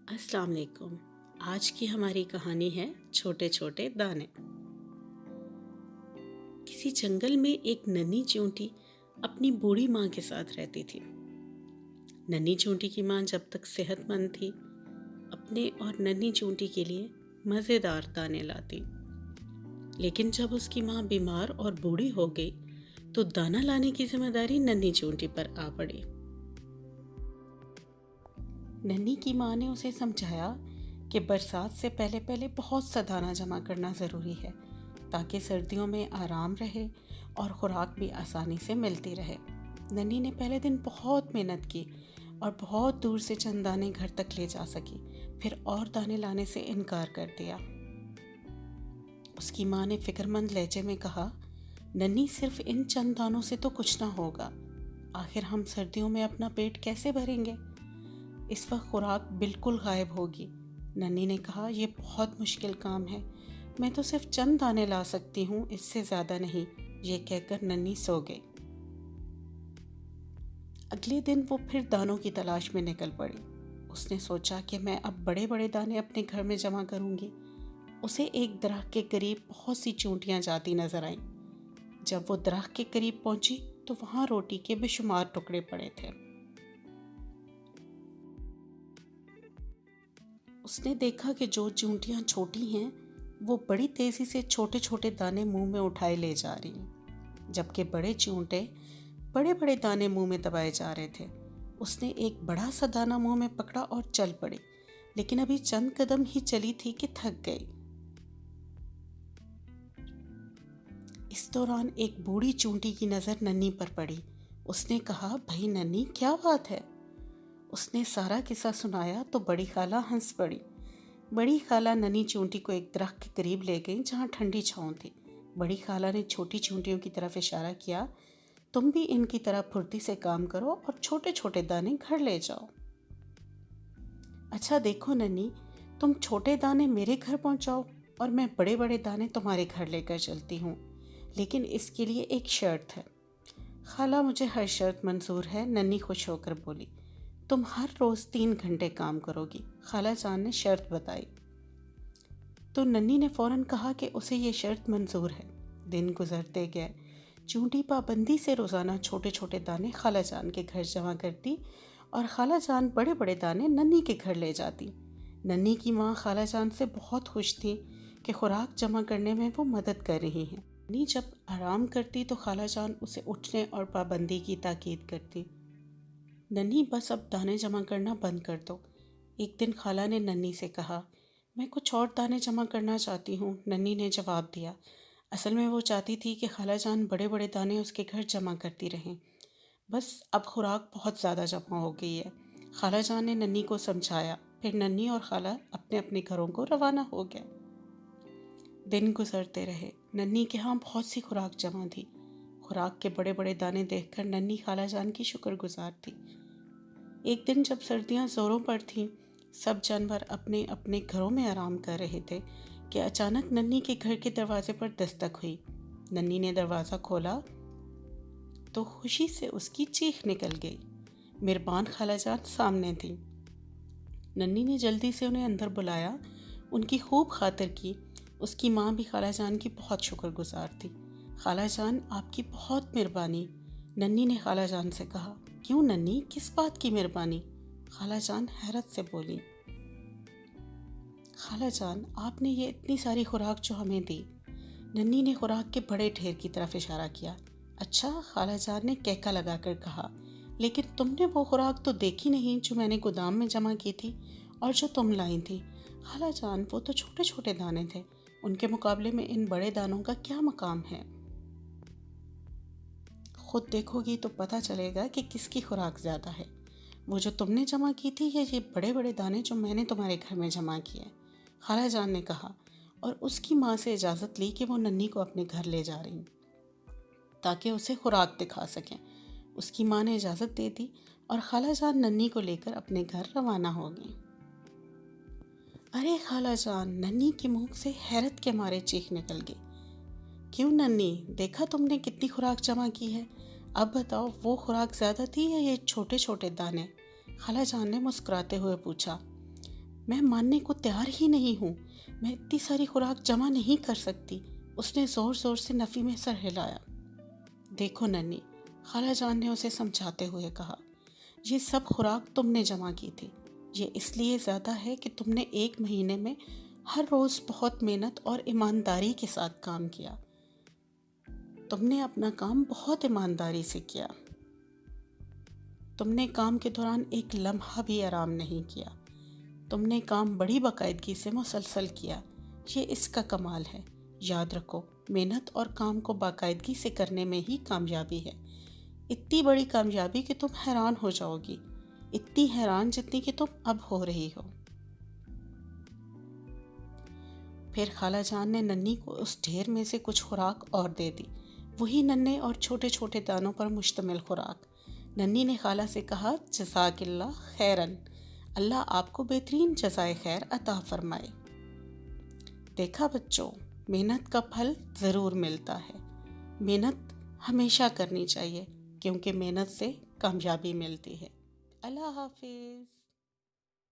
السلام علیکم۔ آج کی ہماری کہانی ہے چھوٹے چھوٹے دانے۔ کسی جنگل میں ایک ننھی چیونٹی اپنی بوڑھی ماں کے ساتھ رہتی تھی۔ ننھی چیونٹی کی ماں جب تک صحت مند تھی اپنے اور ننھی چیونٹی کے لیے مزیدار دانے لاتی، لیکن جب اس کی ماں بیمار اور بوڑھی ہو گئی تو دانا لانے کی ذمہ داری ننھی چیونٹی پر آ پڑی۔ ننھی کی ماں نے اسے سمجھایا کہ برسات سے پہلے پہلے بہت سا دانہ جمع کرنا ضروری ہے تاکہ سردیوں میں آرام رہے اور خوراک بھی آسانی سے ملتی رہے۔ ننھی نے پہلے دن بہت محنت کی اور بہت دور سے چند دانے گھر تک لے جا سکی، پھر اور دانے لانے سے انکار کر دیا۔ اس کی ماں نے فکر مند لہجے میں کہا، ننھی صرف ان چند دانوں سے تو کچھ نہ ہوگا، آخر ہم سردیوں میں اپنا پیٹ کیسے بھریں گے؟ اس وقت خوراک بالکل غائب ہوگی۔ ننھی نے کہا، یہ بہت مشکل کام ہے، میں تو صرف چند دانے لا سکتی ہوں، اس سے زیادہ نہیں۔ یہ کہہ کر ننھی سو گئی۔ اگلے دن وہ پھر دانوں کی تلاش میں نکل پڑی۔ اس نے سوچا کہ میں اب بڑے بڑے دانے اپنے گھر میں جمع کروں گی۔ اسے ایک درخت کے قریب بہت سی چیونٹیاں جاتی نظر آئیں۔ جب وہ درخت کے قریب پہنچی تو وہاں روٹی کے بے شمار ٹکڑے پڑے تھے۔ اس نے دیکھا کہ جو چیونٹیاں چھوٹی ہیں وہ بڑی تیزی سے چھوٹے چھوٹے دانے منہ میں اٹھائے لے جا رہی ہیں، جبکہ بڑے چیونٹے بڑے بڑے دانے منہ میں دبائے جا رہے تھے۔ اس نے ایک بڑا سا دانہ منہ میں پکڑا اور چل پڑی، لیکن ابھی چند قدم ہی چلی تھی کہ تھک گئی۔ اس دوران ایک بوڑھی چیونٹی کی نظر ننھی پر پڑی۔ اس نے کہا، بھائی ننھی، کیا بات ہے؟ اس نے سارا قصہ سنایا تو بڑی خالہ ہنس پڑی۔ بڑی خالہ ننھی چیونٹی کو ایک درخت کے قریب لے گئی جہاں ٹھنڈی چھاؤں تھی۔ بڑی خالہ نے چھوٹی چیونٹیوں کی طرف اشارہ کیا، تم بھی ان کی طرح پھرتی سے کام کرو اور چھوٹے چھوٹے دانے گھر لے جاؤ۔ اچھا دیکھو ننھی، تم چھوٹے دانے میرے گھر پہنچاؤ اور میں بڑے بڑے دانے تمہارے گھر لے کر چلتی ہوں، لیکن اس کے لیے ایک شرط ہے۔ خالہ، مجھے ہر شرط منظور ہے، ننھی خوش ہو کر بولی۔ تم ہر روز 3 گھنٹے کام کرو گی، خالہ جان نے شرط بتائی۔ تو ننھی نے فوراً کہا کہ اسے یہ شرط منظور ہے۔ دن گزرتے گئے، چیونٹی پابندی سے روزانہ چھوٹے چھوٹے دانے خالہ جان کے گھر جمع کرتی اور خالہ جان بڑے بڑے دانے ننھی کے گھر لے جاتی۔ ننھی کی ماں خالہ جان سے بہت خوش تھی کہ خوراک جمع کرنے میں وہ مدد کر رہی ہیں۔ ننھی جب آرام کرتی تو خالہ جان اسے اٹھنے اور پابندی کی تاکید کرتی۔ ننھی، بس اب دانے جمع کرنا بند کر دو۔ ایک دن خالہ نے ننھی سے کہا، میں کچھ اور دانے جمع کرنا چاہتی ہوں۔ ننھی نے جواب دیا، اصل میں وہ چاہتی تھی کہ خالہ جان بڑے بڑے دانے اس کے گھر جمع کرتی رہیں، بس اب خوراک بہت زیادہ جمع ہو گئی ہے۔ خالہ جان نے ننھی کو سمجھایا، پھر ننھی اور خالہ اپنے اپنے گھروں کو روانہ ہو گئے۔ دن گزرتے رہے، ننھی کے ہاں بہت سی خوراک جمع تھی۔ خوراک کے بڑے بڑے دانے دیکھ کر ننھی خالہ جان کی شکر گزار تھی۔ ایک دن جب سردیاں زوروں پر تھیں، سب جانور اپنے اپنے گھروں میں آرام کر رہے تھے کہ اچانک ننھی کے گھر کے دروازے پر دستک ہوئی۔ ننھی نے دروازہ کھولا تو خوشی سے اس کی چیخ نکل گئی۔ مہربان خالہ جان سامنے تھیں۔ ننھی نے جلدی سے انہیں اندر بلایا، ان کی خوب خاطر کی۔ اس کی ماں بھی خالہ جان کی بہت شکر گزار تھی۔ خالہ جان، آپ کی بہت مہربانی، ننھی نے خالہ جان سے کہا۔ کیوں ننھی، کس بات کی مہربانی؟ خالہ جان حیرت سے بولی۔ خالہ جان، آپ نے یہ اتنی ساری خوراک جو ہمیں دی۔ ننھی نے خوراک کے بڑے ڈھیر کی طرف اشارہ کیا۔ اچھا، خالہ جان نے کہکا لگا کر کہا، لیکن تم نے وہ خوراک تو دیکھی نہیں جو میں نے گودام میں جمع کی تھی اور جو تم لائی تھی۔ خالہ جان، وہ تو چھوٹے چھوٹے دانے تھے، ان کے مقابلے میں ان بڑے دانوں کا کیا مقام ہے؟ خود دیکھو گی تو پتہ چلے گا کہ کس کی خوراک زیادہ ہے، وہ جو تم نے جمع کی تھی یا یہ بڑے بڑے دانے جو میں نے تمہارے گھر میں جمع کیے؟ خالہ جان نے کہا، اور اس کی ماں سے اجازت لی کہ وہ ننھی کو اپنے گھر لے جا رہی تاکہ اسے خوراک دکھا سکیں۔ اس کی ماں نے اجازت دے دی اور خالہ جان ننھی کو لے کر اپنے گھر روانہ ہو گئیں۔ ارے خالہ جان، ننھی کے منہ سے حیرت کے مارے چیخ نکل گئی۔ کیوں ننھی، دیکھا تم نے کتنی خوراک جمع کی ہے؟ اب بتاؤ، وہ خوراک زیادہ تھی یا یہ چھوٹے چھوٹے دانے؟ خالہ جان نے مسکراتے ہوئے پوچھا۔ میں ماننے کو تیار ہی نہیں ہوں، میں اتنی ساری خوراک جمع نہیں کر سکتی۔ اس نے زور زور سے نفی میں سر ہلایا۔ دیکھو ننھی، خالہ جان نے اسے سمجھاتے ہوئے کہا، یہ سب خوراک تم نے جمع کی تھی۔ یہ اس لیے زیادہ ہے کہ تم نے 1 مہینے میں ہر روز بہت محنت اور ایمانداری کے ساتھ کام کیا۔ تم نے اپنا کام بہت ایمانداری سے کیا۔ تم نے کام کے دوران ایک لمحہ بھی آرام نہیں کیا۔ تم نے کام بڑی باقاعدگی سے مسلسل کیا۔ یہ اس کا کمال ہے۔ یاد رکھو، محنت اور کام کو باقاعدگی سے کرنے میں ہی کامیابی ہے۔ اتنی بڑی کامیابی کہ تم حیران ہو جاؤ گی، اتنی حیران جتنی کہ تم اب ہو رہی ہو۔ پھر خالہ جان نے ننھی کو اس ڈھیر میں سے کچھ خوراک اور دے دی، وہی ننھے اور چھوٹے چھوٹے دانوں پر مشتمل خوراک۔ ننھی نے خالہ سے کہا، جزاک اللہ خیرن، اللہ آپ کو بہترین جزائے خیر عطا فرمائے۔ دیکھا بچوں، محنت کا پھل ضرور ملتا ہے۔ محنت ہمیشہ کرنی چاہیے، کیونکہ محنت سے کامیابی ملتی ہے۔ اللہ حافظ۔